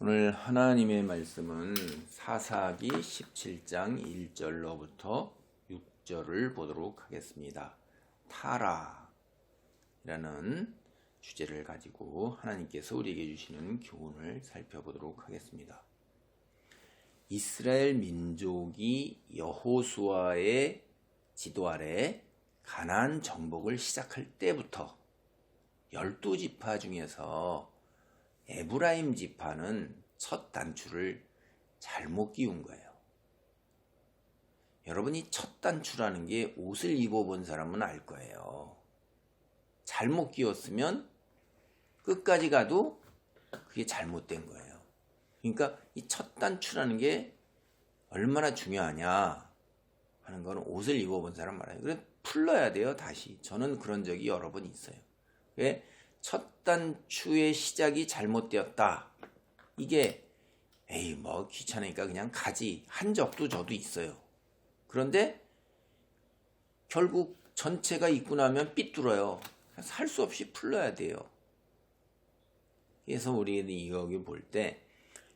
오늘 하나님의 말씀은 사사기 17장 1절로부터 6절을 보도록 하겠습니다. 타라라는 주제를 가지고 하나님께서 우리에게 주시는 교훈을 살펴보도록 하겠습니다. 이스라엘 민족이 여호수아의 지도 아래 가나안 정복을 시작할 때부터 12지파 중에서 에브라임 지파는 첫 단추를 잘못 끼운 거예요. 여러분이 첫 단추라는 게 옷을 입어본 사람은 알 거예요. 잘못 끼웠으면 끝까지 가도 그게 잘못된 거예요. 그러니까 이 첫 단추라는 게 얼마나 중요하냐 하는 건 옷을 입어본 사람 말아요. 그래 풀러야 돼요, 다시. 저는 그런 적이 여러 번 있어요. 왜? 첫 단추의 시작이 잘못되었다. 이게 뭐 귀찮으니까 그냥 가지 한 적도 저도 있어요. 그런데 결국 전체가 입고 나면 삐뚤어요. 살 수 없이 풀러야 돼요. 그래서 우리 여기 볼 때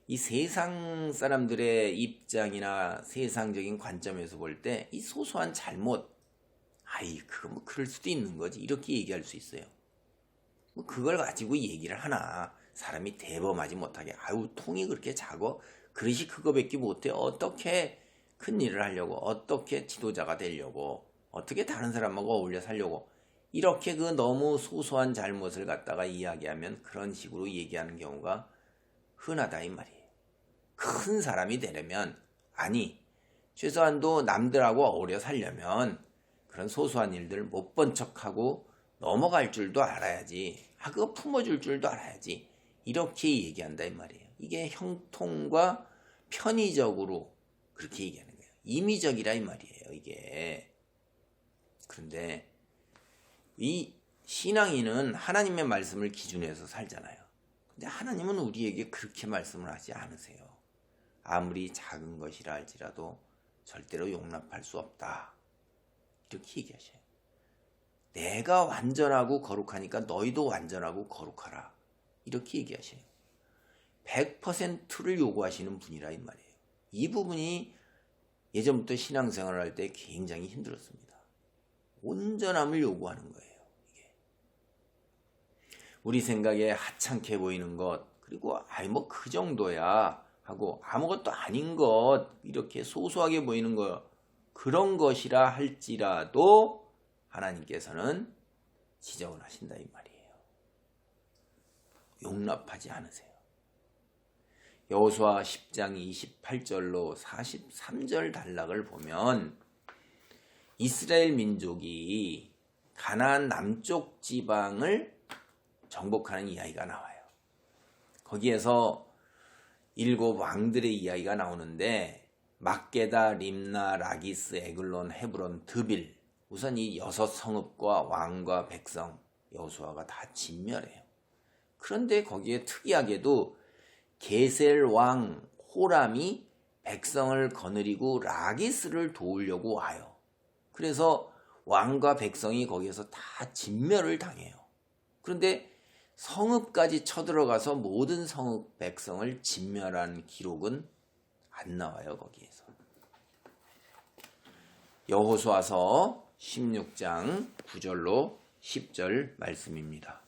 이 세상 사람들의 입장이나 세상적인 관점에서 볼 때 이 소소한 잘못, 그거 뭐 그럴 수도 있는 거지, 이렇게 얘기할 수 있어요. 뭐 그걸 가지고 얘기를 하나, 사람이 대범하지 못하게, 통이 그렇게 작어, 그릇이 그거밖에 못해, 어떻게 큰 일을 하려고, 어떻게 지도자가 되려고, 어떻게 다른 사람하고 어울려 살려고, 이렇게 그 너무 소소한 잘못을 갖다가 이야기하면 그런 식으로 얘기하는 경우가 흔하다 이 말이에요. 큰 사람이 되려면, 최소한도 남들하고 어울려 살려면 그런 소소한 일들 못 본 척하고 넘어갈 줄도 알아야지. 그거 품어줄 줄도 알아야지. 이렇게 얘기한다 이 말이에요. 이게 형통과 편의적으로 그렇게 얘기하는 거예요. 임의적이라 이 말이에요, 이게. 그런데 이 신앙인은 하나님의 말씀을 기준해서 살잖아요. 근데 하나님은 우리에게 그렇게 말씀을 하지 않으세요. 아무리 작은 것이라 할지라도 절대로 용납할 수 없다. 이렇게 얘기하셔요. 내가 완전하고 거룩하니까 너희도 완전하고 거룩하라. 이렇게 얘기하셔요. 100%를 요구하시는 분이라 이 말이에요. 이 부분이 예전부터 신앙생활을 할 때 굉장히 힘들었습니다. 온전함을 요구하는 거예요. 이게. 우리 생각에 하찮게 보이는 것, 그리고 뭐 그 정도야 하고 아무것도 아닌 것, 이렇게 소소하게 보이는 것, 그런 것이라 할지라도 하나님께서는 지적을 하신다 이 말이에요. 용납하지 않으세요. 여호수아 10장 28절로 43절 단락을 보면 이스라엘 민족이 가나안 남쪽 지방을 정복하는 이야기가 나와요. 거기에서 7 왕들의 이야기가 나오는데 막게다, 림나, 라기스, 에글론, 헤브론, 드빌, 우선 이 6 성읍과 왕과 백성 여호수아가 다 진멸해요. 그런데 거기에 특이하게도 게셀 왕 호람이 백성을 거느리고 라기스를 도우려고 와요. 그래서 왕과 백성이 거기에서 다 진멸을 당해요. 그런데 성읍까지 쳐들어가서 모든 성읍 백성을 진멸한 기록은 안 나와요, 거기에서. 여호수아서 16장 9절로 10절 말씀입니다.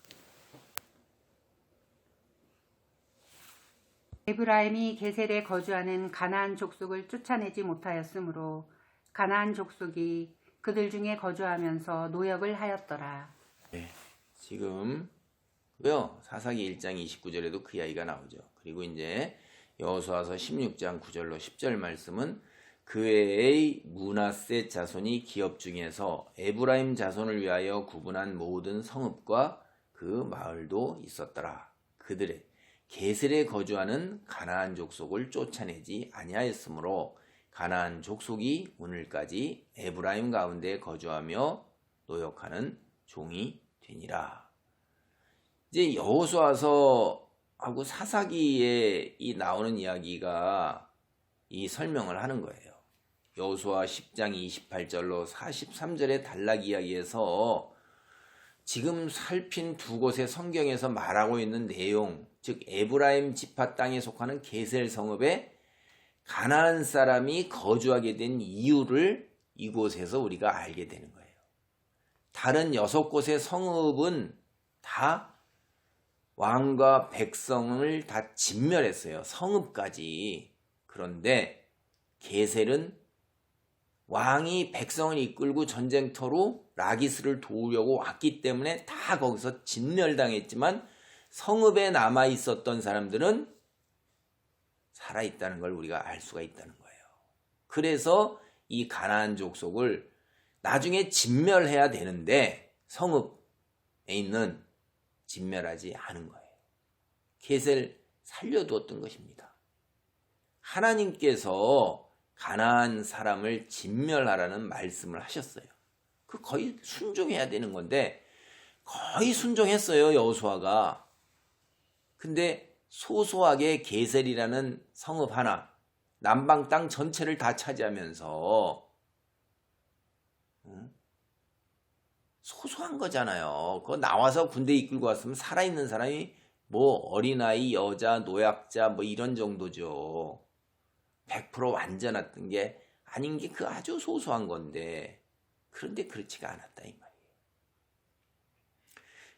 에브라임이 게셀에 거주하는 가나안 족속을 쫓아내지 못하였으므로 가나안 족속이 그들 중에 거주하면서 노역을 하였더라. 네, 지금 사사기 1장 29절에도 그 이야기가 나오죠. 그리고 이제 여호수아서 16장 9절로 10절 말씀은 그 외의 므낫세 자손이 기업 중에서 에브라임 자손을 위하여 구분한 모든 성읍과 그 마을도 있었더라. 그들의 게셀에 거주하는 가나안 족속을 쫓아내지 아니하였으므로 가나안 족속이 오늘까지 에브라임 가운데 거주하며 노역하는 종이 되니라. 이제 여호수아서하고 사사기에 이 나오는 이야기가 이 설명을 하는 거예요. 여호수아 10장 28절로 43절의 단락 이야기에서 지금 살핀 두 곳의 성경에서 말하고 있는 내용, 즉 에브라임 지파 땅에 속하는 게셀 성읍에 가나안 사람이 거주하게 된 이유를 이곳에서 우리가 알게 되는 거예요. 다른 6곳의 성읍은 다 왕과 백성을 다 진멸했어요. 성읍까지. 그런데 게셀은 왕이 백성을 이끌고 전쟁터로 라기스를 도우려고 왔기 때문에 다 거기서 진멸당했지만 성읍에 남아 있었던 사람들은 살아있다는 걸 우리가 알 수가 있다는 거예요. 그래서 이 가나안 족속을 나중에 진멸해야 되는데 성읍에 있는 진멸하지 않은 거예요. 게셀 살려두었던 것입니다. 하나님께서 가나안 사람을 진멸하라는 말씀을 하셨어요. 그 거의 순종해야 되는 건데 거의 순종했어요, 여호수아가. 근데 소소하게 게셀이라는 성읍 하나, 남방 땅 전체를 다 차지하면서 소소한 거잖아요. 그거 나와서 군대 이끌고 왔으면 살아있는 사람이 뭐 어린아이, 여자, 노약자 뭐 이런 정도죠. 100% 완전했던 게 아닌 게 그 아주 소소한 건데, 그런데 그렇지가 않았다 이 말이에요.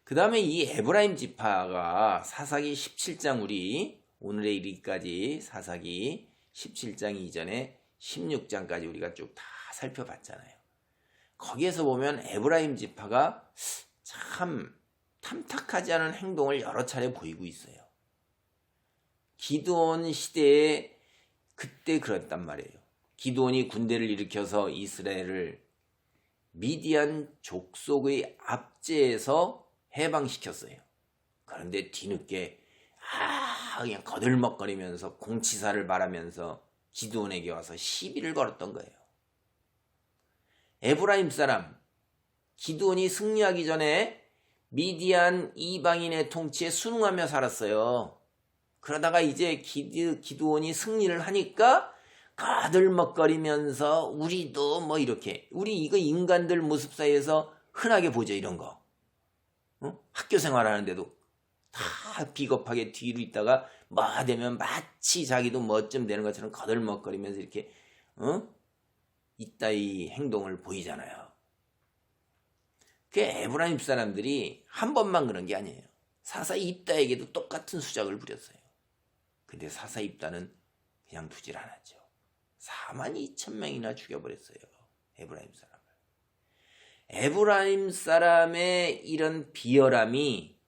그 다음에 이 에브라임 지파가 사사기 17장, 우리 오늘에 이르기까지 사사기 17장 이전에 16장까지 우리가 쭉 다 살펴봤잖아요. 거기에서 보면 에브라임 지파가 참 탐탁하지 않은 행동을 여러 차례 보이고 있어요. 기드온 시대에 그때 그랬단 말이에요. 기드온이 군대를 일으켜서 이스라엘을 미디안 족속의 압제에서 해방시켰어요. 그런데 뒤늦게 그냥 거들먹거리면서 공치사를 말하면서 기드온에게 와서 시비를 걸었던 거예요. 에브라임 사람 기드온이 승리하기 전에 미디안 이방인의 통치에 순응하며 살았어요. 그러다가 이제 기드온이 승리를 하니까 거들먹거리면서 우리도 뭐 이렇게, 우리 이거 인간들 모습 사이에서 흔하게 보죠, 이런 거. 학교 생활하는데도 다 비겁하게 뒤로 있다가 뭐 되면 마치 자기도 뭐쯤 되는 것처럼 거들먹거리면서 이렇게 이따위 행동을 보이잖아요. 그 에브라임 사람들이 한 번만 그런 게 아니에요. 사사 입다에게도 똑같은 수작을 부렸어요. 근데 사사 입다는 그냥 두질 않았죠. 42,000명이나 죽여버렸어요. 에브라임 사람을. 에브라임 사람의 이런 비열함이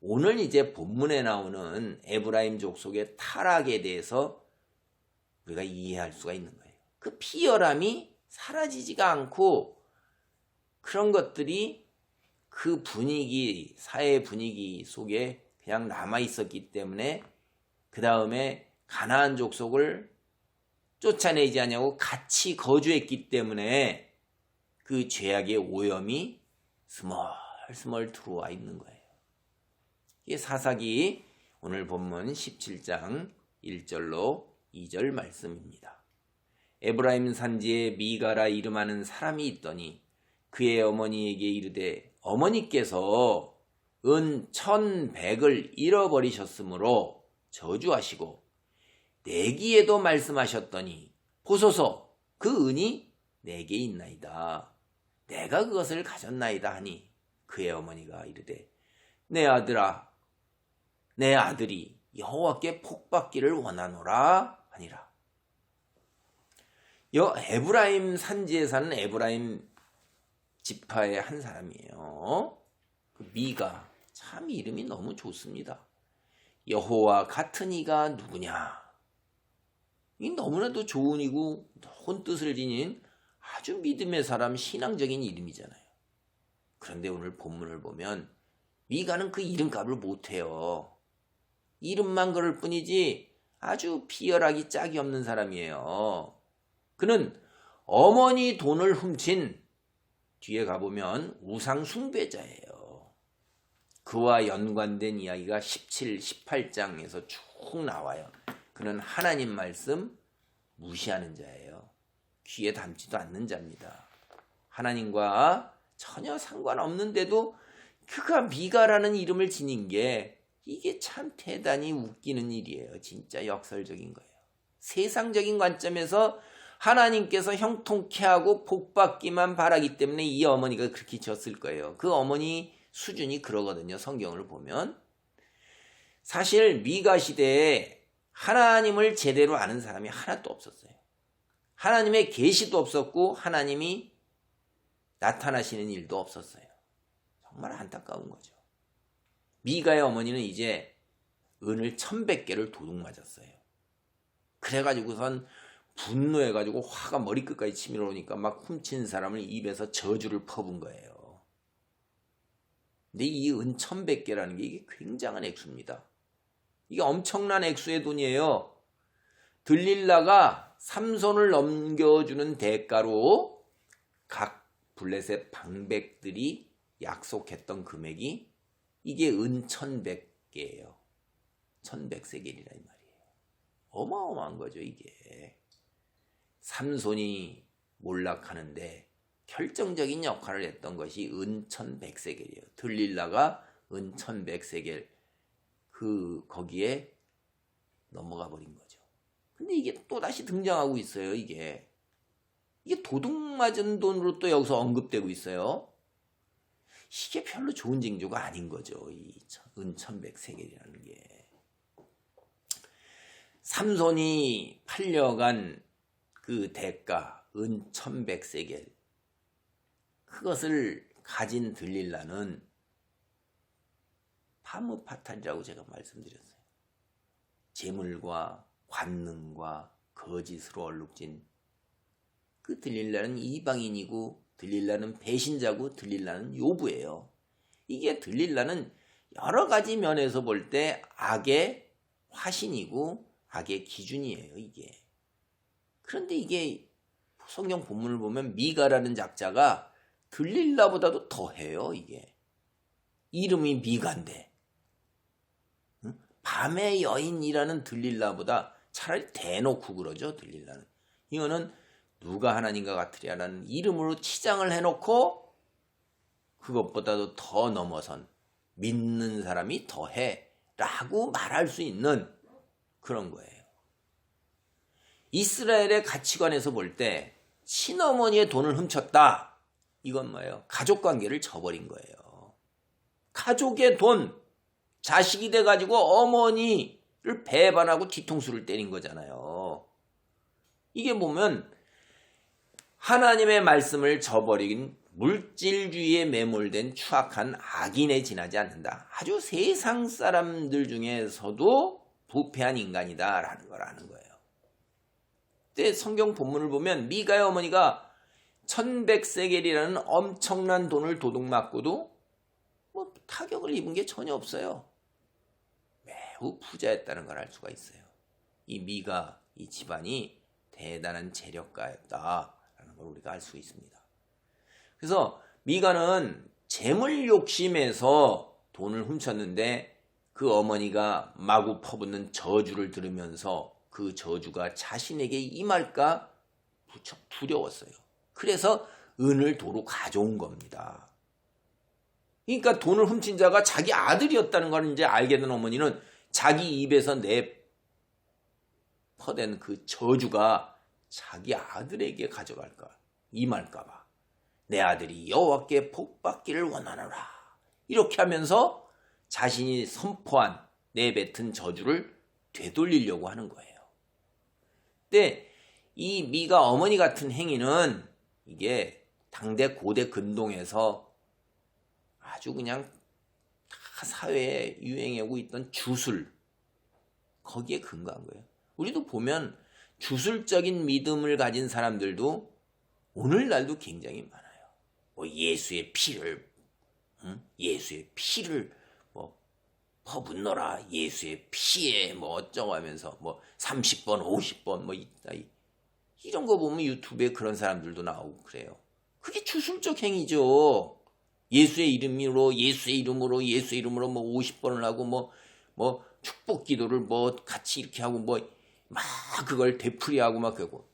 오늘 이제 본문에 나오는 에브라임 족속의 타락에 대해서 우리가 이해할 수가 있는 거예요. 그 비열함이 사라지지가 않고 그런 것들이 그 분위기, 사회 분위기 속에 그냥 남아 있었기 때문에 그 다음에 가나안 족속을 쫓아내지 않냐고 같이 거주했기 때문에 그 죄악의 오염이 스멀스멀 들어와 있는 거예요. 이게 사사기 오늘 본문 17장 1절로 2절 말씀입니다. 에브라임 산지에 미가라 이름하는 사람이 있더니 그의 어머니에게 이르되 어머니께서 은 1,100을 잃어버리셨으므로 저주하시고 내기에도 말씀하셨더니 보소서 그 은이 내게 있나이다. 내가 그것을 가졌나이다 하니 그의 어머니가 이르되 내 아들아 내 아들이 여호와께 복받기를 원하노라 하니라. 에브라임 산지에 사는 에브라임 지파의 한 사람이에요. 그 미가, 참 이름이 너무 좋습니다. 여호와 같은 이가 누구냐? 이 너무나도 좋은 이고 온 뜻을 지닌 아주 믿음의 사람, 신앙적인 이름이잖아요. 그런데 오늘 본문을 보면 미가는 그 이름값을 못해요. 이름만 그럴 뿐이지 아주 비열하기 짝이 없는 사람이에요. 그는 어머니 돈을 훔친, 뒤에 가보면 우상 숭배자예요. 그와 연관된 이야기가 17, 18장에서 쭉 나와요. 그는 하나님 말씀 무시하는 자예요. 귀에 담지도 않는 자입니다. 하나님과 전혀 상관없는데도 그가 미가라는 이름을 지닌 게 이게 참 대단히 웃기는 일이에요. 진짜 역설적인 거예요. 세상적인 관점에서 하나님께서 형통케 하고 복받기만 바라기 때문에 이 어머니가 그렇게 지었을 거예요. 그 어머니 수준이 그러거든요. 성경을 보면. 사실 미가 시대에 하나님을 제대로 아는 사람이 하나도 없었어요. 하나님의 계시도 없었고 하나님이 나타나시는 일도 없었어요. 정말 안타까운 거죠. 미가의 어머니는 이제 은을 1100개를 도둑 맞았어요. 그래가지고선 분노해가지고 화가 머리끝까지 치밀어 오니까 막 훔친 사람을 입에서 저주를 퍼본 거예요. 근데 이 은 1100개라는 게 이게 굉장한 액수입니다. 이게 엄청난 액수의 돈이에요. 들릴라가 삼손을 넘겨주는 대가로 각 블레셋 방백들이 약속했던 금액이 이게 은 1100개예요. 1100세겔이라 이 말이에요. 어마어마한 거죠, 이게. 삼손이 몰락하는데 결정적인 역할을 했던 것이 은 1100세겔이에요. 들릴라가 은 1100세겔 거기에 넘어가 버린 거죠. 근데 이게 또다시 등장하고 있어요, 이게. 이게 도둑 맞은 돈으로 또 여기서 언급되고 있어요. 이게 별로 좋은 징조가 아닌 거죠, 이 은 1100세겔이라는 게. 삼손이 팔려간 그 대가 은 1100세겔 그것을 가진 들릴라는 파무파탈이라고 제가 말씀드렸어요. 재물과 관능과 거짓으로 얼룩진 그 들릴라는 이방인이고 들릴라는 배신자고 들릴라는 요부예요. 이게 들릴라는 여러 가지 면에서 볼 때 악의 화신이고 악의 기준이에요, 이게. 그런데 이게 성경 본문을 보면 미가라는 작자가 들릴라보다도 더해요, 이게. 이름이 미가인데. 밤의 여인이라는 들릴라보다 차라리 대놓고 그러죠, 들릴라는. 이거는 누가 하나님과 같으랴라는 이름으로 치장을 해놓고 그것보다도 더 넘어선 믿는 사람이 더해 라고 말할 수 있는 그런 거예요. 이스라엘의 가치관에서 볼 때 친어머니의 돈을 훔쳤다. 이건 뭐예요? 가족관계를 저버린 거예요. 가족의 돈, 자식이 돼가지고 어머니를 배반하고 뒤통수를 때린 거잖아요. 이게 보면 하나님의 말씀을 저버린 물질주의에 매몰된 추악한 악인에 지나지 않는다. 아주 세상 사람들 중에서도 부패한 인간이다라는 걸 아는 거예요. 그때 성경 본문을 보면 미가의 어머니가 1100세겔이라는 엄청난 돈을 도둑맞고도 뭐 타격을 입은 게 전혀 없어요. 매우 부자였다는 걸 알 수가 있어요. 이 미가, 이 집안이 대단한 재력가였다라는 걸 우리가 알 수 있습니다. 그래서 미가는 재물 욕심에서 돈을 훔쳤는데 그 어머니가 마구 퍼붓는 저주를 들으면서 그 저주가 자신에게 임할까 무척 두려웠어요. 그래서 은을 도로 가져온 겁니다. 그러니까 돈을 훔친 자가 자기 아들이었다는 걸 이제 알게 된 어머니는 자기 입에서 퍼댄 그 저주가 자기 아들에게 가져갈까, 임할까 봐. 내 아들이 여호와께 복받기를 원하노라. 이렇게 하면서 자신이 선포한 내뱉은 저주를 되돌리려고 하는 거예요. 근데 이 미가 어머니 같은 행위는 이게 당대 고대 근동에서 아주 그냥 다 사회에 유행하고 있던 주술, 거기에 근거한 거예요. 우리도 보면 주술적인 믿음을 가진 사람들도 오늘날도 굉장히 많아요. 뭐 예수의 피를 뭐 퍼붓노라, 예수의 피에 뭐 어쩌고 하면서 뭐 30번 50번 뭐 있다, 이런 거 보면 유튜브에 그런 사람들도 나오고 그래요. 그게 주술적 행위죠. 예수의 이름으로 뭐 50번을 하고 뭐 축복 기도를 뭐 같이 이렇게 하고 뭐 막 그걸 되풀이하고 막 그러고.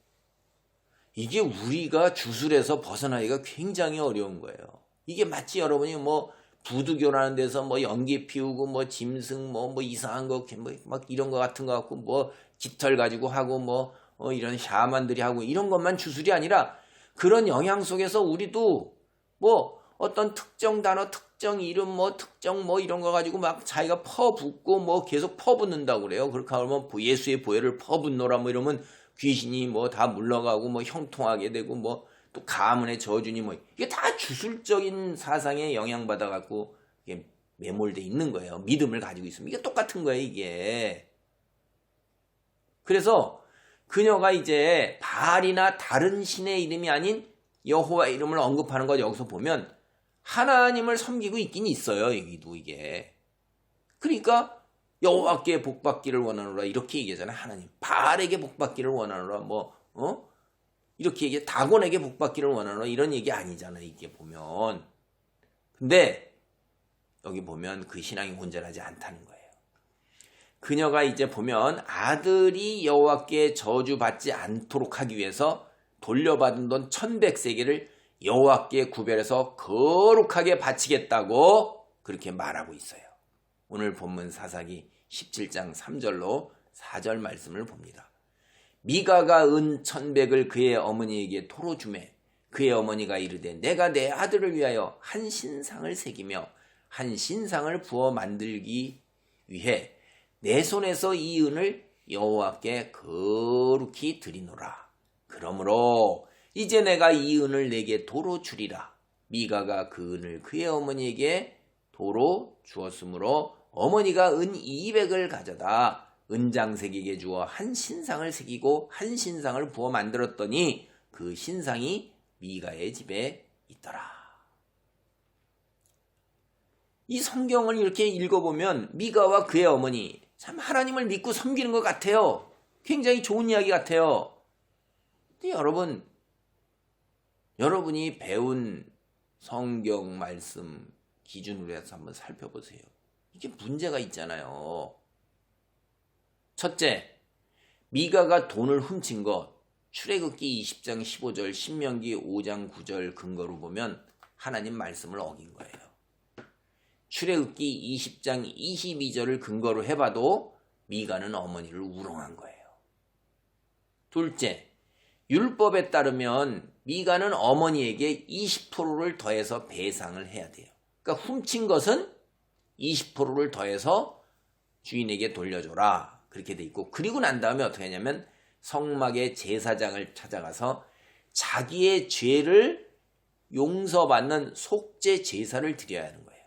이게 우리가 주술에서 벗어나기가 굉장히 어려운 거예요. 이게 마치 여러분이 뭐 부두교라는 데서 뭐 연기 피우고 뭐 짐승 뭐 이상한 거 막 이런 거 같은 거 갖고 뭐 깃털 가지고 하고 뭐 이런 샤만들이 하고 이런 것만 주술이 아니라 그런 영향 속에서 우리도 뭐 어떤 특정 단어, 특정 이름, 뭐 특정 뭐 이런 거 가지고 막 자기가 퍼붓고 뭐 계속 퍼붓는다고 그래요. 그렇게 하면 예수의 보혈을 퍼붓노라 뭐 이러면 귀신이 뭐 다 물러가고 뭐 형통하게 되고 뭐 또 가문의 저주니 뭐 이게 다 주술적인 사상에 영향받아 갖고 이게 매몰돼 있는 거예요. 믿음을 가지고 있으면 이게 똑같은 거예요, 이게. 그래서 그녀가 이제 바알이나 다른 신의 이름이 아닌 여호와 이름을 언급하는 거 여기서 보면 하나님을 섬기고 있긴 있어요. 여기도 이게. 그러니까 여호와께 복받기를 원하노라 이렇게 얘기하잖아요. 하나님. 바알에게 복받기를 원하노라 뭐 이렇게 얘기해. 다곤에게 복받기를 원하노라 이런 얘기 아니잖아요. 이게 보면. 근데 여기 보면 그 신앙이 온전하지 않다는 거예요. 그녀가 이제 보면 아들이 여호와께 저주받지 않도록 하기 위해서 돌려받은 돈 1100세겔을 여호와께 구별해서 거룩하게 바치겠다고 그렇게 말하고 있어요. 오늘 본문 사사기 17장 3절로 4절 말씀을 봅니다. 미가가 은 1100을 그의 어머니에게 토로 주매 그의 어머니가 이르되 내가 내 아들을 위하여 한 신상을 새기며 한 신상을 부어 만들기 위해 내 손에서 이 은을 여호와께 거룩히 드리노라. 그러므로 이제 내가 이 은을 내게 도로 주리라. 미가가 그 은을 그의 어머니에게 도로 주었으므로 어머니가 은 200을 가져다 은장색에게 주어 한 신상을 새기고 한 신상을 부어 만들었더니 그 신상이 미가의 집에 있더라. 이 성경을 이렇게 읽어보면 미가와 그의 어머니 참 하나님을 믿고 섬기는 것 같아요. 굉장히 좋은 이야기 같아요. 근데 여러분이 배운 성경 말씀 기준으로 해서 한번 살펴보세요. 이게 문제가 있잖아요. 첫째, 미가가 돈을 훔친 것 출애굽기 20장 15절, 신명기 5장 9절 근거로 보면 하나님 말씀을 어긴 거예요. 출애굽기 20장 22절을 근거로 해봐도 미가는 어머니를 우롱한 거예요. 둘째, 율법에 따르면 미가는 어머니에게 20%를 더해서 배상을 해야 돼요. 그러니까 훔친 것은 20%를 더해서 주인에게 돌려줘라. 그렇게 돼 있고, 그리고 난 다음에 어떻게 하냐면 성막의 제사장을 찾아가서 자기의 죄를 용서받는 속죄 제사를 드려야 하는 거예요.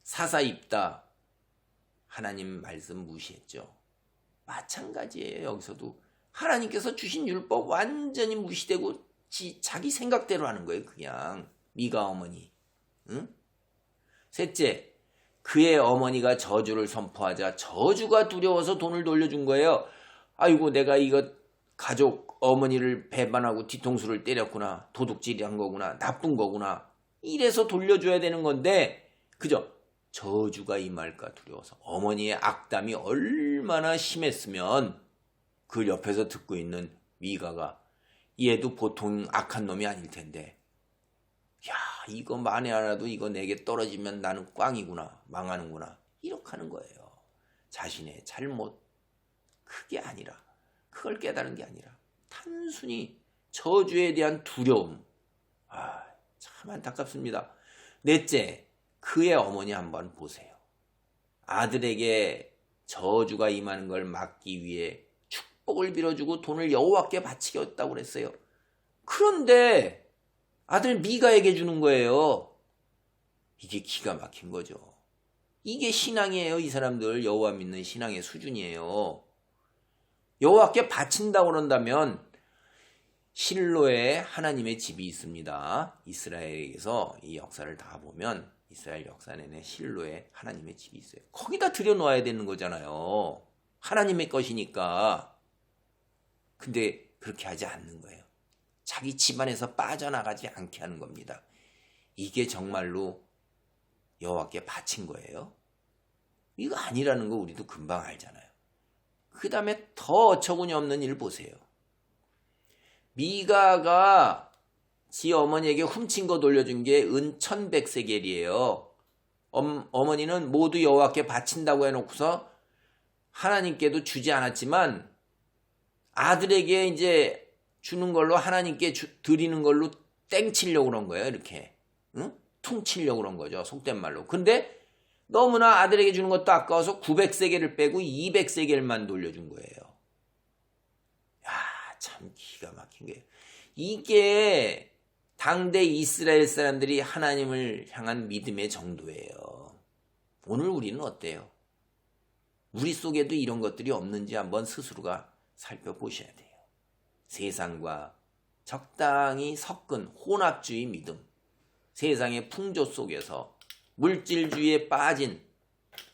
사사입다 하나님 말씀 무시했죠. 마찬가지예요. 여기서도 하나님께서 주신 율법 완전히 무시되고 자기 생각대로 하는 거예요. 그냥 미가 어머니. 응? 셋째, 그의 어머니가 저주를 선포하자 저주가 두려워서 돈을 돌려준 거예요. 아이고 내가 이거 가족 어머니를 배반하고 뒤통수를 때렸구나. 도둑질한 거구나. 나쁜 거구나. 이래서 돌려줘야 되는 건데 그죠? 저주가 임할까 두려워서. 어머니의 악담이 얼마나 심했으면 그 옆에서 듣고 있는 미가가 얘도 보통 악한 놈이 아닐 텐데 야 이거 만에 하나도 이거 내게 떨어지면 나는 꽝이구나. 망하는구나. 이렇게 하는 거예요. 자신의 잘못 그게 아니라 그걸 깨달은 게 아니라 단순히 저주에 대한 두려움. 참 안타깝습니다. 넷째, 그의 어머니 한번 보세요. 아들에게 저주가 임하는 걸 막기 위해 축복을 빌어주고 돈을 여호와께 바치겠다고 그랬어요. 그런데 아들 미가에게 주는 거예요. 이게 기가 막힌 거죠. 이게 신앙이에요. 이 사람들 여호와 믿는 신앙의 수준이에요. 여호와께 바친다고 그런다면 실로에 하나님의 집이 있습니다. 이스라엘에서 이 역사를 다 보면 이스라엘 역사 내내 실로에 하나님의 집이 있어요. 거기다 들여놓아야 되는 거잖아요. 하나님의 것이니까. 근데 그렇게 하지 않는 거예요. 자기 집안에서 빠져나가지 않게 하는 겁니다. 이게 정말로 여호와께 바친 거예요? 이거 아니라는 거 우리도 금방 알잖아요. 그 다음에 더 어처구니 없는 일 보세요. 미가가 지 어머니에게 훔친 거 돌려준 게 은 1100세겔이에요. 어머니는 모두 여호와께 바친다고 해놓고서 하나님께도 주지 않았지만 아들에게 이제 주는 걸로 하나님께 드리는 걸로 땡치려고 그런 거예요. 이렇게 응? 퉁치려고 그런 거죠. 속된 말로. 근데 너무나 아들에게 주는 것도 아까워서 900세겔을 빼고 200세겔만 돌려준 거예요. 야, 참 기가 막힌 게 이게 당대 이스라엘 사람들이 하나님을 향한 믿음의 정도예요. 오늘 우리는 어때요? 우리 속에도 이런 것들이 없는지 한번 스스로가 살펴보셔야 돼요. 세상과 적당히 섞은 혼합주의 믿음, 세상의 풍조 속에서 물질주의에 빠진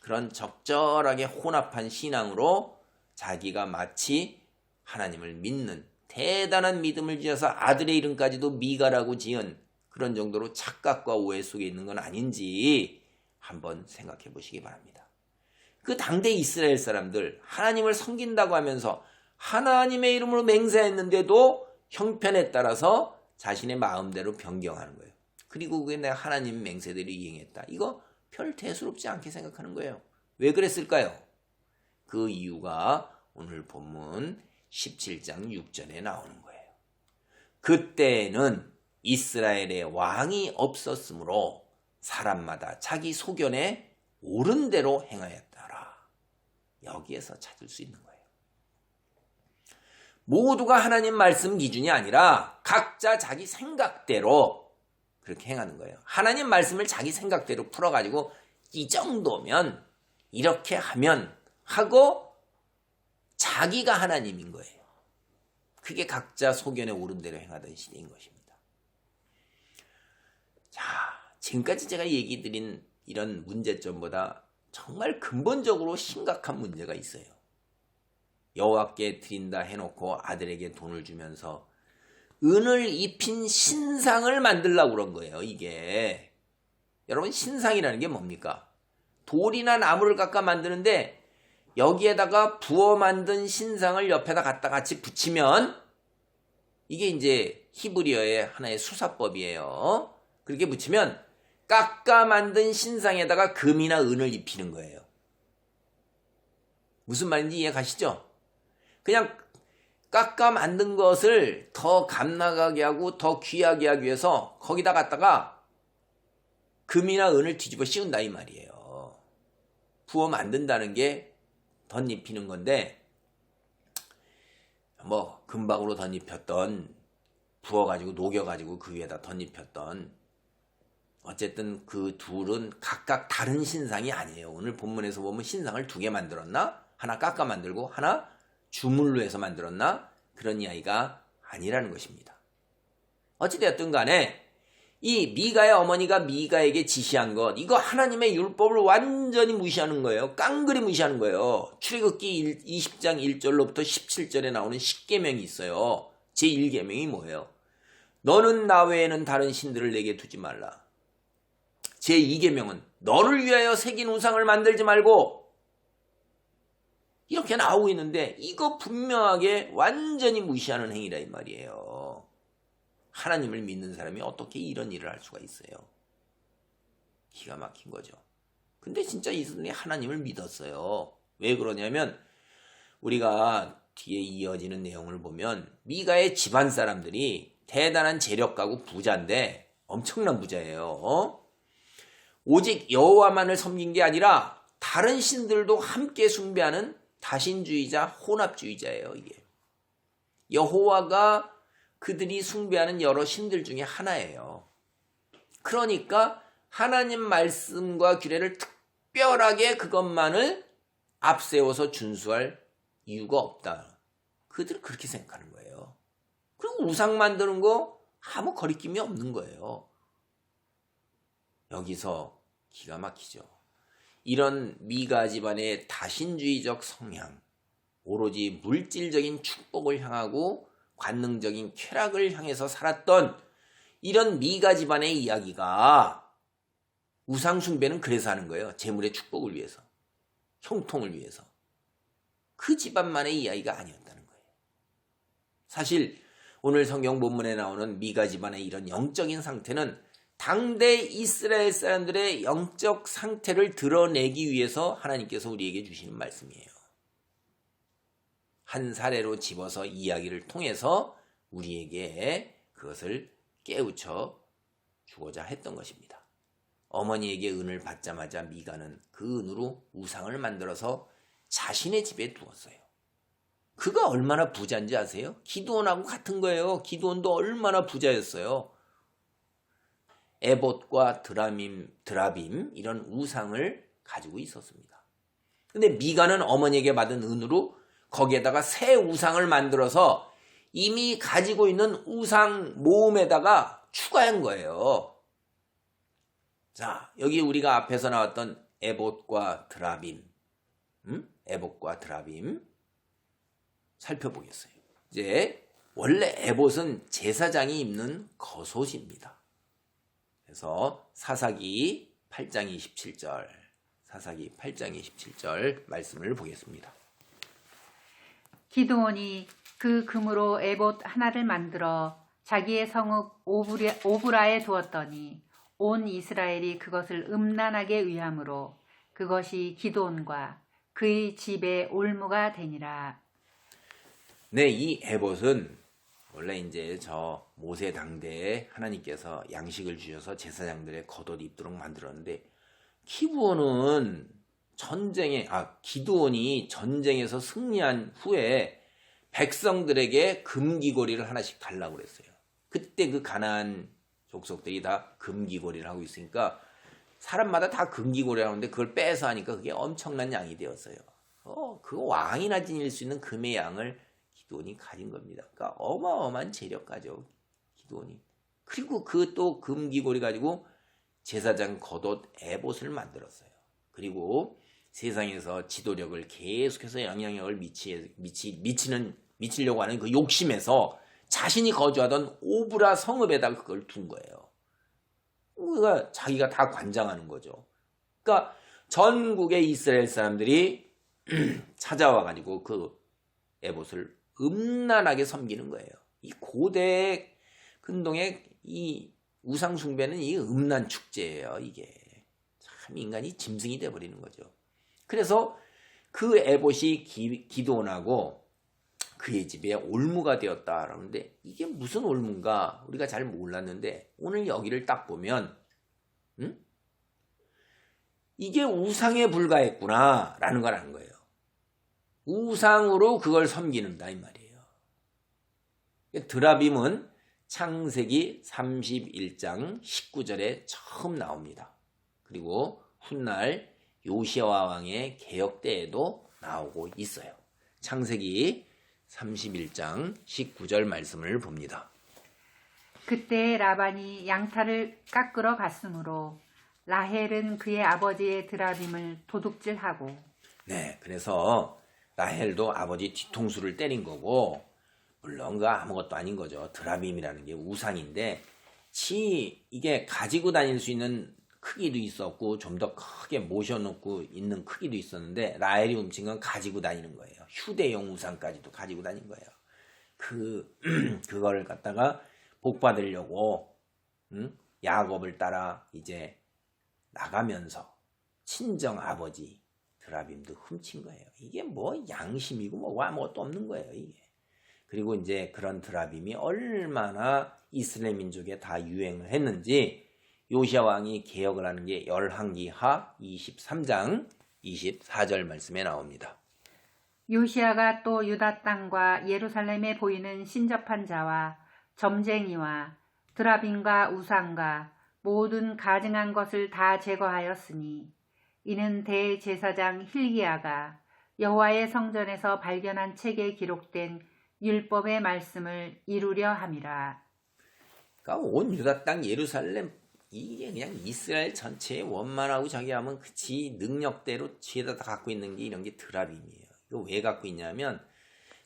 그런 적절하게 혼합한 신앙으로 자기가 마치 하나님을 믿는 대단한 믿음을 지어서 아들의 이름까지도 미가라고 지은 그런 정도로 착각과 오해 속에 있는 건 아닌지 한번 생각해 보시기 바랍니다. 그 당대 이스라엘 사람들 하나님을 섬긴다고 하면서 하나님의 이름으로 맹세했는데도 형편에 따라서 자신의 마음대로 변경하는 거예요. 그리고 그게 내가 하나님 맹세대로 이행했다. 이거 별 대수롭지 않게 생각하는 거예요. 왜 그랬을까요? 그 이유가 오늘 본문 17장 6절에 나오는 거예요. 그때는 이스라엘의 왕이 없었으므로 사람마다 자기 소견에 옳은 대로 행하였더라. 여기에서 찾을 수 있는 거예요. 모두가 하나님 말씀 기준이 아니라 각자 자기 생각대로 그렇게 행하는 거예요. 하나님 말씀을 자기 생각대로 풀어가지고 이 정도면 이렇게 하면 하고 자기가 하나님인 거예요. 그게 각자 소견에 옳은 대로 행하던 시대인 것입니다. 자, 지금까지 제가 얘기 드린 이런 문제점보다 정말 근본적으로 심각한 문제가 있어요. 여호와께 드린다 해놓고 아들에게 돈을 주면서 은을 입힌 신상을 만들려고 그런 거예요. 이게 여러분 신상이라는 게 뭡니까? 돌이나 나무를 깎아 만드는데 여기에다가 부어 만든 신상을 옆에다 갖다 같이 붙이면 이게 이제 히브리어의 하나의 수사법이에요. 그렇게 붙이면 깎아 만든 신상에다가 금이나 은을 입히는 거예요. 무슨 말인지 이해 가시죠? 그냥 깎아 만든 것을 더 값나가게 하고 더 귀하게 하기 위해서 거기다 갖다가 금이나 은을 뒤집어 씌운다 이 말이에요. 부어 만든다는 게 덧입히는 건데 뭐 금방으로 덧입혔던 부어가지고 녹여가지고 그 위에다 덧입혔던 어쨌든 그 둘은 각각 다른 신상이 아니에요. 오늘 본문에서 보면 신상을 2개 만들었나? 하나 깎아 만들고 하나 주물로 해서 만들었나? 그런 이야기가 아니라는 것입니다. 어찌되었든 간에 이 미가의 어머니가 미가에게 지시한 것 이거 하나님의 율법을 완전히 무시하는 거예요. 깡그리 무시하는 거예요. 출애굽기 20장 1절로부터 17절에 나오는 10계명이 있어요. 제1계명이 뭐예요? 너는 나 외에는 다른 신들을 내게 두지 말라. 제2계명은 너를 위하여 새긴 우상을 만들지 말고 이렇게 나오고 있는데 이거 분명하게 완전히 무시하는 행위라 이 말이에요. 하나님을 믿는 사람이 어떻게 이런 일을 할 수가 있어요? 기가 막힌 거죠. 근데 진짜 이분이 하나님을 믿었어요. 왜 그러냐면 우리가 뒤에 이어지는 내용을 보면 미가의 집안 사람들이 대단한 재력가고 부자인데 엄청난 부자예요. 오직 여호와만을 섬긴 게 아니라 다른 신들도 함께 숭배하는 다신주의자, 혼합주의자예요. 이게 여호와가 그들이 숭배하는 여러 신들 중에 하나예요. 그러니까 하나님 말씀과 규례를 특별하게 그것만을 앞세워서 준수할 이유가 없다. 그들은 그렇게 생각하는 거예요. 그리고 우상 만드는 거 아무 거리낌이 없는 거예요. 여기서 기가 막히죠. 이런 미가 집안의 다신주의적 성향, 오로지 물질적인 축복을 향하고 관능적인 쾌락을 향해서 살았던 이런 미가 집안의 이야기가 우상 숭배는 그래서 하는 거예요. 재물의 축복을 위해서, 형통을 위해서. 그 집안만의 이야기가 아니었다는 거예요. 사실 오늘 성경 본문에 나오는 미가 집안의 이런 영적인 상태는 당대 이스라엘 사람들의 영적 상태를 드러내기 위해서 하나님께서 우리에게 주시는 말씀이에요. 한 사례로 집어서 이야기를 통해서 우리에게 그것을 깨우쳐 주고자 했던 것입니다. 어머니에게 은을 받자마자 미가는 그 은으로 우상을 만들어서 자신의 집에 두었어요. 그가 얼마나 부자인지 아세요? 기드온하고 같은 거예요. 기드온도 얼마나 부자였어요. 에봇과 드라빔 이런 우상을 가지고 있었습니다. 근데 미가는 어머니에게 받은 은으로 거기에다가 새 우상을 만들어서 이미 가지고 있는 우상 모음에다가 추가한 거예요. 자, 여기 우리가 앞에서 나왔던 에봇과 드라빔, 에봇과 드라빔 살펴보겠어요. 이제 원래 에봇은 제사장이 입는 겉옷입니다. 그래서 사사기 8장 27절, 사사기 8장 27절 말씀을 보겠습니다. 기드온이 그 금으로 에봇 하나를 만들어 자기의 성읍 오브라에 두었더니 온 이스라엘이 그것을 음란하게 위함으로 그것이 기드온과 그의 집의 올무가 되니라. 네, 이 에봇은 원래 이제 저 모세 당대에 하나님께서 양식을 주셔서 제사장들의 겉옷 입도록 만들었는데 기드온이 전쟁에서 승리한 후에 백성들에게 금귀고리를 하나씩 달라고 그랬어요. 그때 그 가나안 족속들이 다 금귀고리를 하고 있으니까 사람마다 다 금귀고리를 하는데 그걸 빼서 하니까 그게 엄청난 양이 되었어요. 그 왕이나 지닐 수 있는 금의 양을 기드온이 가진 겁니다. 그러니까 어마어마한 재력가죠, 기드온이. 그리고 그 또 금귀고리 가지고 제사장 겉옷 에봇을 만들었어요. 그리고 세상에서 지도력을 계속해서 영향력을 미치려고 하는 그 욕심에서 자신이 거주하던 오브라 성읍에다가 그걸 둔 거예요. 그러니까 자기가 다 관장하는 거죠. 그러니까 전국의 이스라엘 사람들이 찾아와가지고 그 에봇을 음란하게 섬기는 거예요. 이 고대 근동의 이 우상 숭배는 이 음란 축제예요. 이게 참 인간이 짐승이 돼버리는 거죠. 그래서 그 에봇이 기드온하고 그의 집에 올무가 되었다라는데 이게 무슨 올무인가 우리가 잘 몰랐는데 오늘 여기를 딱 보면 이게 우상에 불과했구나라는 걸 아는 거예요. 우상으로 그걸 섬기는다 이 말이에요. 드라빔은 창세기 31장 19절에 처음 나옵니다. 그리고 훗날 요시야 왕의 개혁 때에도 나오고 있어요. 창세기 31장 19절 말씀을 봅니다. 그때 라반이 양탈을 깎으러 갔으므로 라헬은 그의 아버지의 드라빔을 도둑질하고. 네, 그래서 라헬도 아버지 뒤통수를 때린 거고 물론 그 아무것도 아닌 거죠. 드라빔이라는 게 우상인데 이게 가지고 다닐 수 있는 크기도 있었고 좀 더 크게 모셔놓고 있는 크기도 있었는데 라헬이 훔친 건 가지고 다니는 거예요. 휴대용 우상까지도 가지고 다닌 거예요. 그거를 갖다가 복 받으려고 야곱을 따라 이제 나가면서 친정 아버지 드라빔도 훔친 거예요. 이게 뭐 양심이고 뭐 아무것도 없는 거예요. 이게. 그리고 이제 그런 드라빔이 얼마나 이스라엘 민족에 다 유행을 했는지 요시야 왕이 개혁을 하는 게 열왕기하 23장 24절 말씀에 나옵니다. 요시야가 또 유다 땅과 예루살렘에 보이는 신접한 자와 점쟁이와 드라빔과 우상과 모든 가증한 것을 다 제거하였으니 이는 대제사장 hil기야가 여호와의 성전에서 발견한 책에 기록된 율법의 말씀을 이루려 함이라. 그러니까 온 유다 땅 예루살렘 이게 그냥 이스라엘 전체의 원만하고 저기 하면 그치 능력대로 지혜다 다 갖고 있는 게 이런 게 드라빔이에요. 이거 왜 갖고 있냐면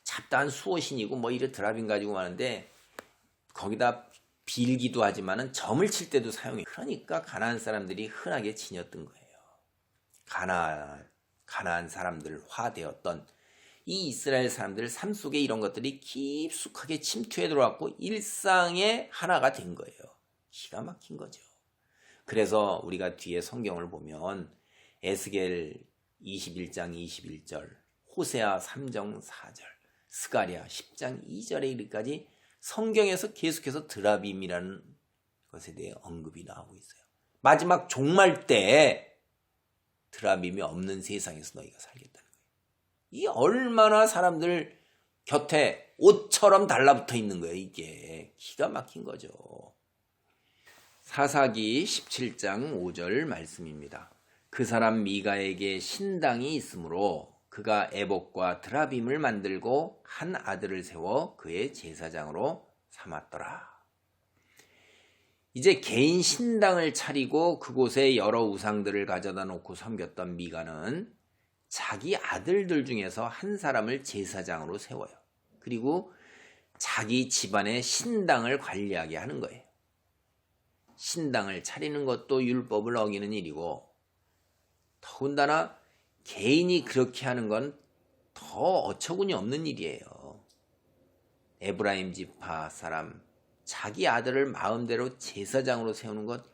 잡다한 수호신이고 뭐 이런 드라빔 가지고 하는데 거기다 빌기도 하지만은 점을 칠 때도 사용해. 그러니까 가나안 사람들이 흔하게 지녔던 거예요. 가나안 사람들 화되었던 이 이스라엘 사람들 삶 속에 이런 것들이 깊숙하게 침투해 들어왔고 일상의 하나가 된 거예요. 기가 막힌 거죠. 그래서 우리가 뒤에 성경을 보면 에스겔 21장 21절, 호세아 3장 4절, 스가랴 10장 2절에 이르기까지 성경에서 계속해서 드라빔이라는 것에 대해 언급이 나오고 있어요. 마지막 종말 때 드라빔이 없는 세상에서 너희가 살겠다는 거예요. 이 얼마나 사람들 곁에 옷처럼 달라붙어 있는 거예요. 이게 기가 막힌 거죠. 사사기 17장 5절 말씀입니다. 그 사람 미가에게 신당이 있으므로 그가 에봇과 드라빔을 만들고 한 아들을 세워 그의 제사장으로 삼았더라. 이제 개인 신당을 차리고 그곳에 여러 우상들을 가져다 놓고 섬겼던 미가는 자기 아들들 중에서 한 사람을 제사장으로 세워요. 그리고 자기 집안의 신당을 관리하게 하는 거예요. 신당을 차리는 것도 율법을 어기는 일이고 더군다나 개인이 그렇게 하는 건 더 어처구니 없는 일이에요. 에브라임 지파 사람 자기 아들을 마음대로 제사장으로 세우는 것,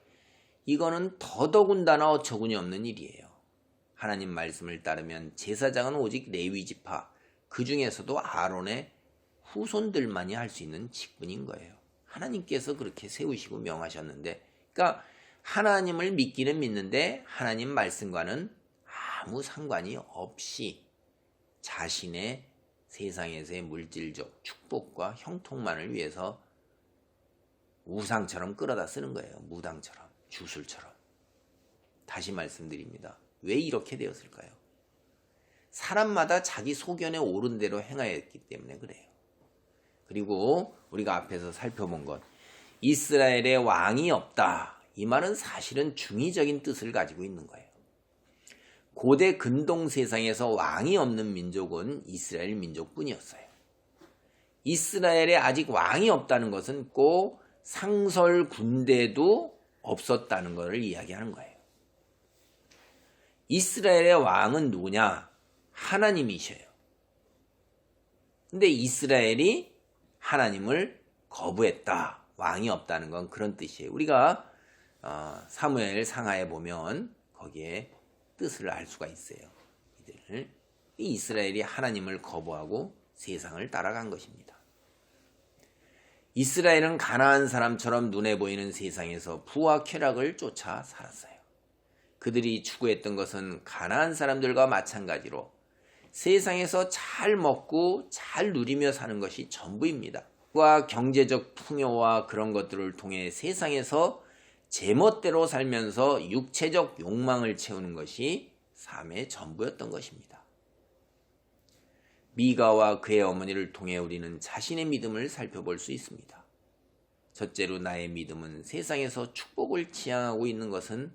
이거는 더더군다나 어처구니 없는 일이에요. 하나님 말씀을 따르면 제사장은 오직 레위 지파, 그 중에서도 아론의 후손들만이 할 수 있는 직분인 거예요. 하나님께서 그렇게 세우시고 명하셨는데, 그러니까 하나님을 믿기는 믿는데 하나님 말씀과는 아무 상관이 없이 자신의 세상에서의 물질적 축복과 형통만을 위해서 우상처럼 끌어다 쓰는 거예요. 무당처럼, 주술처럼. 다시 말씀드립니다. 왜 이렇게 되었을까요? 사람마다 자기 소견에 옳은 대로 행하였기 때문에 그래요. 그리고 우리가 앞에서 살펴본 것, 이스라엘에 왕이 없다. 이 말은 사실은 중의적인 뜻을 가지고 있는 거예요. 고대 근동 세상에서 왕이 없는 민족은 이스라엘 민족뿐이었어요. 이스라엘에 아직 왕이 없다는 것은 꼭 상설 군대도 없었다는 것을 이야기하는 거예요. 이스라엘의 왕은 누구냐? 하나님이셔요. 근데 이스라엘이 하나님을 거부했다. 왕이 없다는 건 그런 뜻이에요. 우리가 사무엘 상하에 보면 거기에 뜻을 알 수가 있어요. 이스라엘이 하나님을 거부하고 세상을 따라간 것입니다. 이스라엘은 가나안 사람처럼 눈에 보이는 세상에서 부와 쾌락을 쫓아 살았어요. 그들이 추구했던 것은 가나안 사람들과 마찬가지로 세상에서 잘 먹고 잘 누리며 사는 것이 전부입니다. 경제적 풍요와 그런 것들을 통해 세상에서 제멋대로 살면서 육체적 욕망을 채우는 것이 삶의 전부였던 것입니다. 미가와 그의 어머니를 통해 우리는 자신의 믿음을 살펴볼 수 있습니다. 첫째로 나의 믿음은 세상에서 축복을 지향하고 있는 것은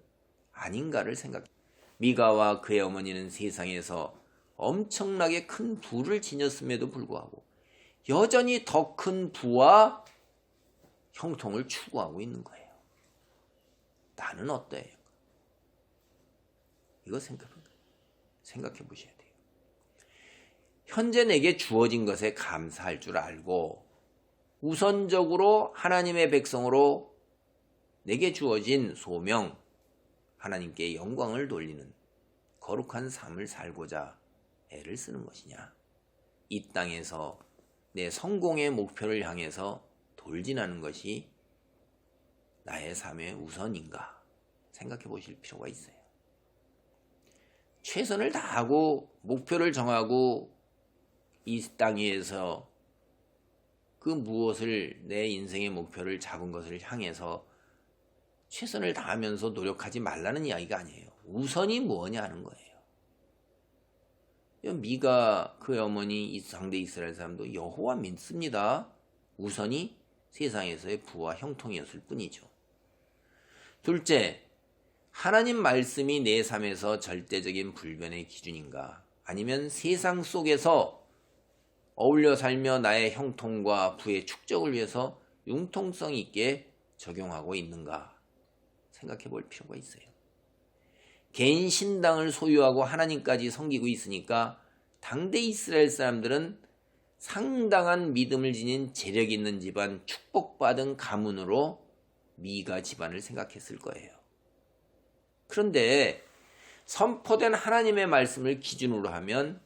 아닌가를 생각합니다. 미가와 그의 어머니는 세상에서 엄청나게 큰 부를 지녔음에도 불구하고 여전히 더 큰 부와 형통을 추구하고 있는 거예요. 나는 어때요? 이거 생각해 보셔야 돼요. 현재 내게 주어진 것에 감사할 줄 알고 우선적으로 하나님의 백성으로 내게 주어진 소명, 하나님께 영광을 돌리는 거룩한 삶을 살고자 애를 쓰는 것이냐? 이 땅에서 내 성공의 목표를 향해서 돌진하는 것이 나의 삶의 우선인가 생각해 보실 필요가 있어요. 최선을 다하고 목표를 정하고 이 땅 위에서 그 무엇을 내 인생의 목표를 잡은 것을 향해서 최선을 다하면서 노력하지 말라는 이야기가 아니에요. 우선이 뭐냐 하는 거예요. 미가 그 어머니 상대 이스라엘 사람도 여호와 믿습니다. 우선이 세상에서의 부와 형통이었을 뿐이죠. 둘째, 하나님 말씀이 내 삶에서 절대적인 불변의 기준인가? 아니면 세상 속에서 어울려 살며 나의 형통과 부의 축적을 위해서 융통성 있게 적용하고 있는가? 생각해 볼 필요가 있어요. 개인 신당을 소유하고 하나님까지 섬기고 있으니까 당대 이스라엘 사람들은 상당한 믿음을 지닌 재력 있는 집안, 축복받은 가문으로 미가 집안을 생각했을 거예요. 그런데 선포된 하나님의 말씀을 기준으로 하면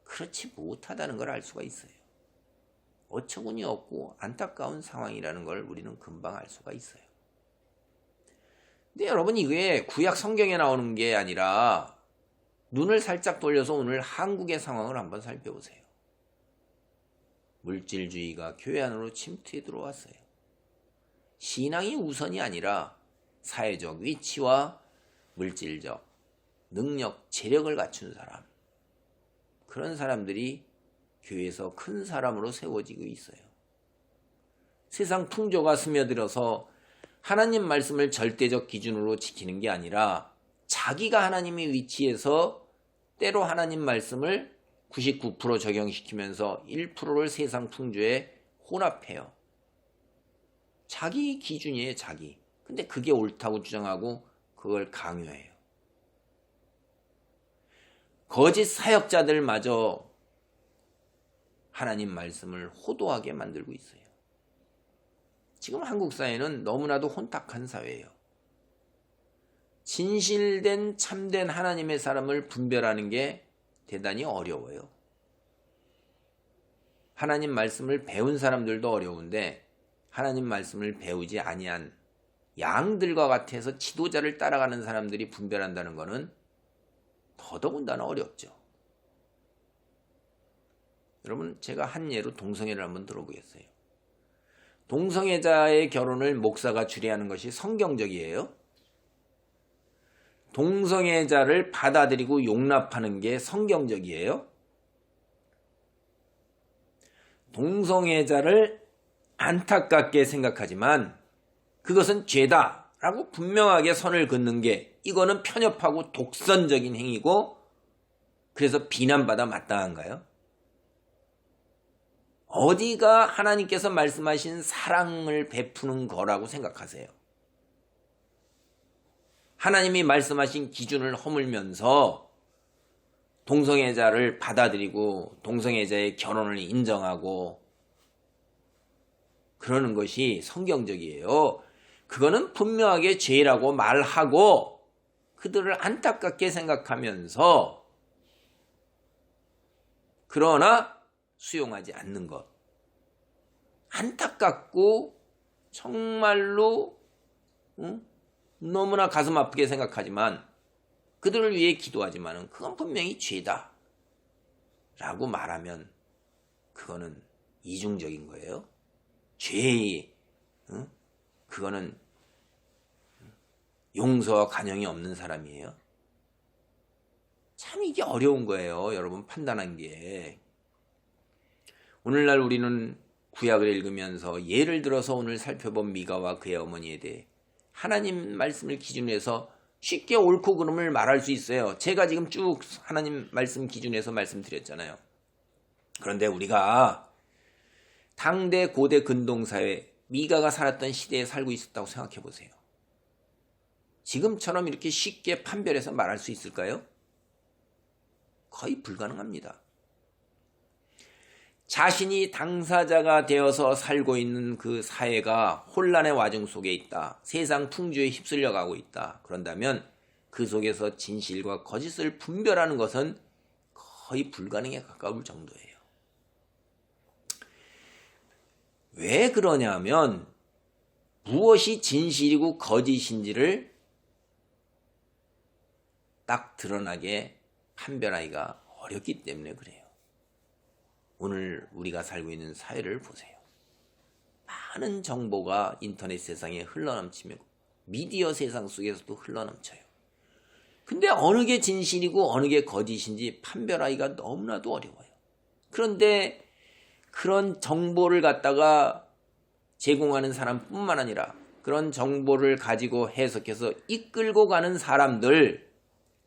그렇지 못하다는 걸 알 수가 있어요. 어처구니 없고 안타까운 상황이라는 걸 우리는 금방 알 수가 있어요. 근데 여러분, 이게 구약 성경에 나오는 게 아니라 눈을 살짝 돌려서 오늘 한국의 상황을 한번 살펴보세요. 물질주의가 교회 안으로 침투해 들어왔어요. 신앙이 우선이 아니라 사회적 위치와 물질적 능력, 재력을 갖춘 사람, 그런 사람들이 교회에서 큰 사람으로 세워지고 있어요. 세상 풍조가 스며들어서 하나님 말씀을 절대적 기준으로 지키는 게 아니라 자기가 하나님의 위치에서 때로 하나님 말씀을 99% 적용시키면서 1%를 세상 풍조에 혼합해요. 자기 기준이에요, 자기. 근데 그게 옳다고 주장하고 그걸 강요해요. 거짓 사역자들마저 하나님 말씀을 호도하게 만들고 있어요. 지금 한국 사회는 너무나도 혼탁한 사회예요. 진실된 참된 하나님의 사람을 분별하는 게 대단히 어려워요. 하나님 말씀을 배운 사람들도 어려운데 하나님 말씀을 배우지 아니한 양들과 같아서 지도자를 따라가는 사람들이 분별한다는 것은 더더군다나 어렵죠. 여러분, 제가 한 예로 동성애를 한번 들어보겠어요. 동성애자의 결혼을 목사가 주례하는 것이 성경적이에요? 동성애자를 받아들이고 용납하는 게 성경적이에요? 동성애자를 안타깝게 생각하지만 그것은 죄다라고 분명하게 선을 긋는 게, 이거는 편협하고 독선적인 행위고 그래서 비난받아 마땅한가요? 어디가 하나님께서 말씀하신 사랑을 베푸는 거라고 생각하세요? 하나님이 말씀하신 기준을 허물면서 동성애자를 받아들이고 동성애자의 결혼을 인정하고 그러는 것이 성경적이에요. 그거는 분명하게 죄라고 말하고 그들을 안타깝게 생각하면서 그러나 수용하지 않는 것. 안타깝고 정말로 너무나 가슴 아프게 생각하지만 그들을 위해 기도하지만 그건 분명히 죄다 라고 말하면 그거는 이중적인 거예요. 죄의 그거는 용서와 관용이 없는 사람이에요. 참 이게 어려운 거예요. 여러분, 판단한 게. 오늘날 우리는 구약을 읽으면서 예를 들어서 오늘 살펴본 미가와 그의 어머니에 대해 하나님 말씀을 기준으로 해서 쉽게 옳고 그름을 말할 수 있어요. 제가 지금 쭉 하나님 말씀 기준에서 말씀드렸잖아요. 그런데 우리가 당대 고대 근동사회 미가가 살았던 시대에 살고 있었다고 생각해 보세요. 지금처럼 이렇게 쉽게 판별해서 말할 수 있을까요? 거의 불가능합니다. 자신이 당사자가 되어서 살고 있는 그 사회가 혼란의 와중 속에 있다. 세상 풍조에 휩쓸려 가고 있다. 그런다면 그 속에서 진실과 거짓을 분별하는 것은 거의 불가능에 가까울 정도예요. 왜 그러냐면 무엇이 진실이고 거짓인지를 딱 드러나게 판별하기가 어렵기 때문에 그래요. 오늘 우리가 살고 있는 사회를 보세요. 많은 정보가 인터넷 세상에 흘러넘치며 미디어 세상 속에서도 흘러넘쳐요. 근데 어느 게 진실이고 어느 게 거짓인지 판별하기가 너무나도 어려워요. 그런데 그런 정보를 갖다가 제공하는 사람뿐만 아니라 그런 정보를 가지고 해석해서 이끌고 가는 사람들,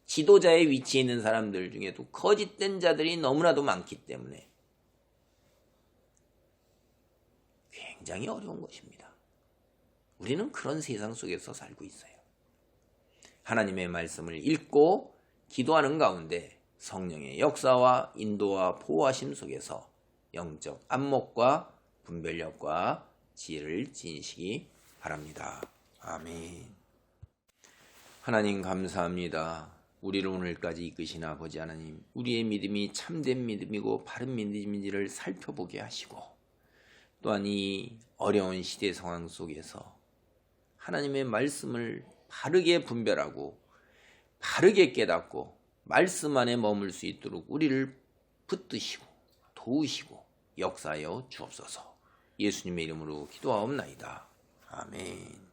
지도자의 위치에 있는 사람들 중에도 거짓된 자들이 너무나도 많기 때문에 굉장히 어려운 것입니다. 우리는 그런 세상 속에서 살고 있어요. 하나님의 말씀을 읽고 기도하는 가운데 성령의 역사와 인도와 보호하심 속에서 영적 안목과 분별력과 지혜를 지니시기 바랍니다. 아멘. 하나님 감사합니다. 우리를 오늘까지 이끄신 아버지 하나님, 우리의 믿음이 참된 믿음이고 바른 믿음인지를 살펴보게 하시고, 또한 이 어려운 시대 상황 속에서 하나님의 말씀을 바르게 분별하고 바르게 깨닫고 말씀 안에 머물 수 있도록 우리를 붙드시고 도우시고 역사하여 주옵소서. 예수님의 이름으로 기도하옵나이다. 아멘.